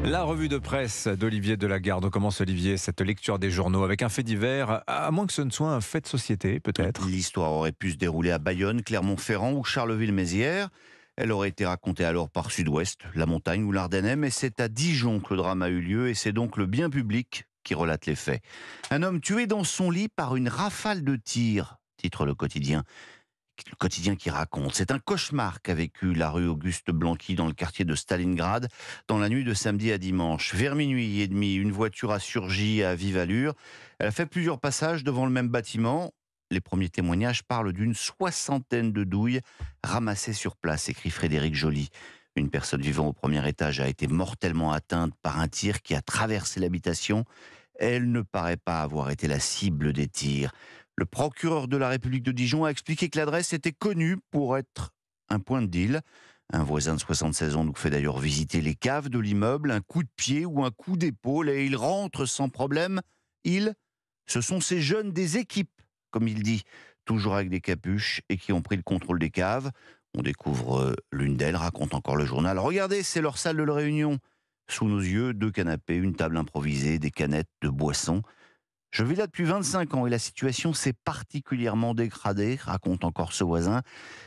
La revue de presse d'Olivier Delagarde. On commence, Olivier, cette lecture des journaux avec un fait divers, à moins que ce ne soit un fait de société, peut-être. L'histoire aurait pu se dérouler à Bayonne, Clermont-Ferrand ou Charleville-Mézières. Elle aurait été racontée alors par Sud-Ouest, la montagne ou l'Ardennais, mais c'est à Dijon que le drame a eu lieu et c'est donc le bien public qui relate les faits. Un homme tué dans son lit par une rafale de tirs, titre le quotidien. Le quotidien qui raconte. C'est un cauchemar qu'a vécu la rue Auguste Blanqui dans le quartier de Stalingrad dans la nuit de samedi à dimanche. Vers minuit et demi, une voiture a surgi à vive allure. Elle a fait plusieurs passages devant le même bâtiment. Les premiers témoignages parlent d'une soixantaine de douilles ramassées sur place, écrit Frédéric Joly. Une personne vivant au premier étage a été mortellement atteinte par un tir qui a traversé l'habitation. Elle ne paraît pas avoir été la cible des tirs. Le procureur de la République de Dijon a expliqué que l'adresse était connue pour être un point de deal. Un voisin de 76 ans nous fait d'ailleurs visiter les caves de l'immeuble, un coup de pied ou un coup d'épaule et il rentre sans problème. Ce sont ces jeunes des équipes, comme il dit, toujours avec des capuches et qui ont pris le contrôle des caves. On découvre l'une d'elles, raconte encore le journal. Regardez, c'est leur salle de réunion. Sous nos yeux, 2 canapés, une table improvisée, des canettes de boissons. Je vis là depuis 25 ans et la situation s'est particulièrement dégradée, raconte encore ce voisin.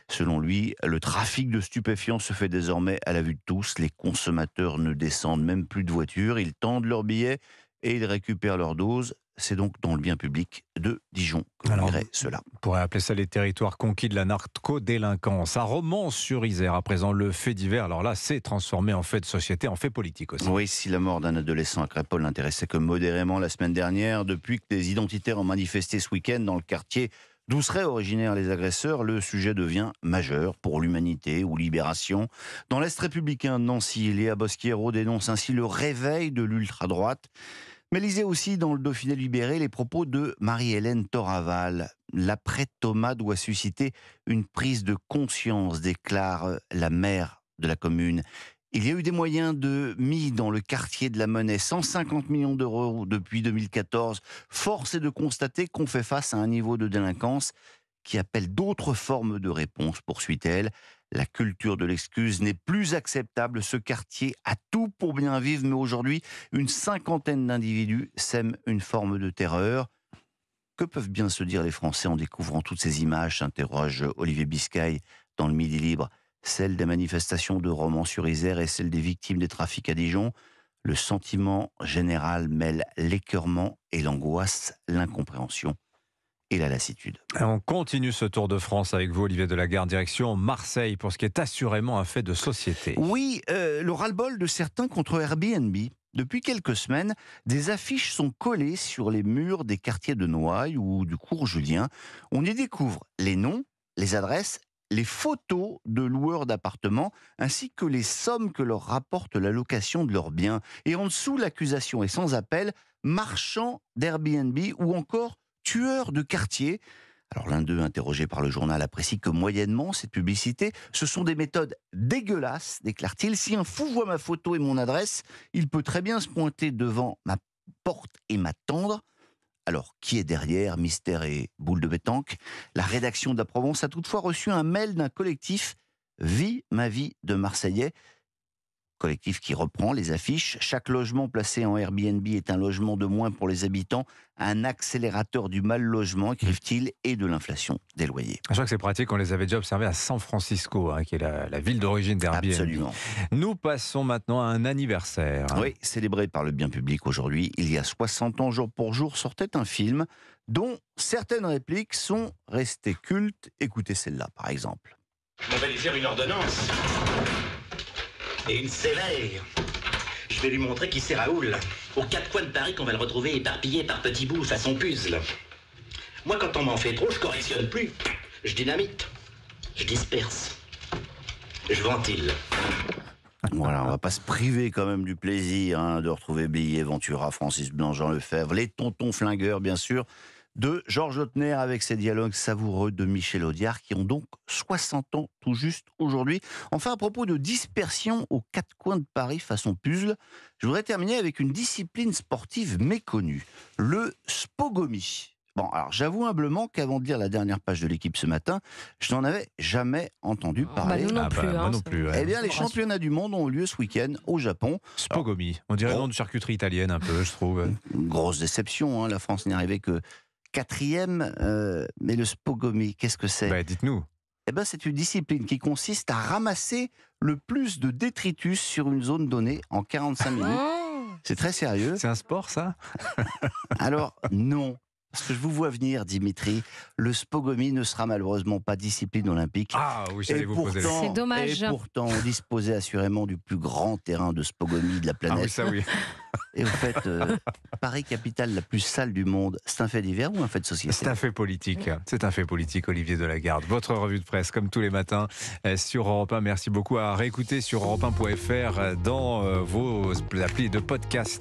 Selon lui, le trafic de stupéfiants se fait désormais à la vue de tous. Les consommateurs ne descendent même plus de voiture, ils tendent leurs billets et ils récupèrent leur dose. C'est donc dans le bien public de Dijon que vous verrez cela. On pourrait appeler ça les territoires conquis de la narcodélinquance. À Romans-sur-Isère, à présent, le fait divers, alors là, c'est transformé en fait de société, en fait politique aussi. Oui, si la mort d'un adolescent à Crépol n'intéressait que modérément la semaine dernière, depuis que les identitaires ont manifesté ce week-end dans le quartier d'où seraient originaires les agresseurs, le sujet devient majeur pour l'humanité ou Libération. Dans l'Est républicain de Nancy, Léa Bosquiero dénonce ainsi le réveil de l'ultra-droite. Mais lisez aussi dans le Dauphiné libéré les propos de Marie-Hélène Toraval. L'après-Thomas doit susciter une prise de conscience, déclare la maire de la commune. Il y a eu des moyens de mis dans le quartier de la Monnaie, 150 millions d'euros depuis 2014. Force est de constater qu'on fait face à un niveau de délinquance qui appelle d'autres formes de réponse, poursuit-elle. La culture de l'excuse n'est plus acceptable. Ce quartier a tout pour bien vivre, mais aujourd'hui, une cinquantaine d'individus sèment une forme de terreur. Que peuvent bien se dire les Français en découvrant toutes ces images, s'interroge Olivier Biscay dans le Midi Libre. Celle des manifestations de Romans-sur-Isère et celle des victimes des trafics à Dijon. Le sentiment général mêle l'écœurement et l'angoisse, l'incompréhension et la lassitude. On continue ce Tour de France avec vous, Olivier Delagarde, direction Marseille, pour ce qui est assurément un fait de société. Oui, le ras-le-bol de certains contre Airbnb. Depuis quelques semaines, des affiches sont collées sur les murs des quartiers de Noailles ou du cours Julien. On y découvre les noms, les adresses, les photos de loueurs d'appartements, ainsi que les sommes que leur rapporte la location de leurs biens. Et en dessous, l'accusation est sans appel, marchand d'Airbnb ou encore tueur de quartier. Alors l'un d'eux, interrogé par le journal, apprécie que moyennement cette publicité, ce sont des méthodes dégueulasses, déclare-t-il. Si un fou voit ma photo et mon adresse, il peut très bien se pointer devant ma porte et m'attendre. Alors, qui est derrière, mystère et boule de pétanque? La rédaction de la Provence a toutefois reçu un mail d'un collectif Vie ma vie de Marseillais. Collectif qui reprend les affiches. Chaque logement placé en Airbnb est un logement de moins pour les habitants, un accélérateur du mal logement, écrivent-ils, et de l'inflation des loyers. Je crois que c'est pratique, on les avait déjà observés à San Francisco, qui est la ville d'origine d'Airbnb. Absolument. Nous passons maintenant à un anniversaire. Oui, célébré par le bien public aujourd'hui, il y a 60 ans, jour pour jour, sortait un film dont certaines répliques sont restées cultes. Écoutez celle-là, par exemple. On va lui faire une ordonnance. Et une sévère. Je vais lui montrer qui c'est Raoul. Aux 4 coins de Paris qu'on va le retrouver éparpillé par petits bouts façon puzzle. Moi, quand on m'en fait trop, je correctionne plus. Je dynamite. Je disperse. Je ventile. Voilà, on va pas se priver quand même du plaisir de retrouver Billy Ventura, Francis Blanc, Jean Lefebvre, les tontons flingueurs, bien sûr, de Georges Lautner avec ses dialogues savoureux de Michel Audiard qui ont donc 60 ans tout juste aujourd'hui. Enfin, à propos de dispersion aux 4 coins de Paris façon puzzle, je voudrais terminer avec une discipline sportive méconnue, le spogomi. Bon, alors j'avoue humblement qu'avant de lire la dernière page de l'équipe ce matin, je n'en avais jamais entendu parler. nous non plus. moi non plus. Eh bien, Ça les me championnats du monde ont eu lieu ce week-end au Japon. Spogomi. On dirait le nom de charcuterie italienne un peu, je trouve. Une grosse déception, hein, la France n'y arrivait que quatrième. Mais le spogomi, qu'est-ce que c'est? Bah, dites-nous. Eh ben, c'est une discipline qui consiste à ramasser le plus de détritus sur une zone donnée en 45 minutes. C'est très sérieux. C'est un sport, ça? Alors, non. Parce que je vous vois venir, Dimitri, le spogomi ne sera malheureusement pas discipline olympique. Ah oui, j'allais vous poser. C'est dommage. Et pourtant, on disposait assurément du plus grand terrain de spogomi de la Ah planète. oui, ça oui. Et au fait, Paris, capitale la plus sale du monde, c'est un fait divers ou un fait de société? C'est un fait politique. C'est un fait politique, Olivier Delagarde. Votre revue de presse, comme tous les matins, sur Europe 1. Merci beaucoup à réécouter sur europe1.fr dans vos applis de podcast.